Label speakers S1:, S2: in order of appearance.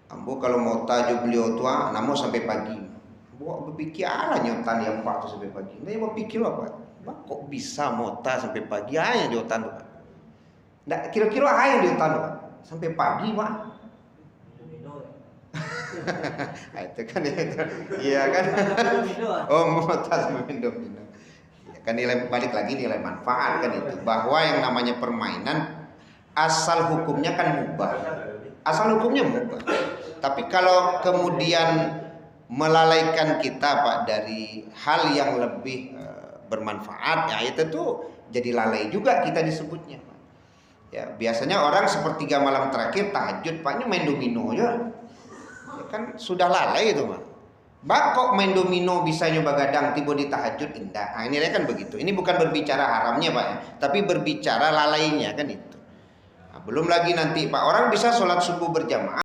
S1: Ambo kalau mau tajuk beliau tua, namun sampai pagi. Bawa berpikir ala nyotan yang pak tu sampai pagi. Nah, mau pikir apa? Kok bisa mota sampai pagi aja di otan tu. Nggak kira-kira aja di otan tu. Sampai pagi pak. Itu kan itu. Iya kan? Oh, mota sampai minum. Kan nilai balik lagi nilai manfaat kan itu. Bahwa yang namanya permainan asal hukumnya kan mubah. Asal hukumnya mubah. Tapi kalau kemudian melalaikan kita Pak dari hal yang lebih bermanfaat, ya itu tuh jadi lalai juga kita disebutnya Pak. Ya, biasanya orang sepertiga malam terakhir tahajud Paknya main domino ya. Ya kan sudah lalai itu Pak. Kok main domino bisa nyoba gadang tiba di tahajud indah. Nah, ini kan begitu. Ini bukan berbicara haramnya Pak ya, tapi berbicara lalainya kan itu. Nah, belum lagi nanti Pak orang bisa sholat subuh berjamaah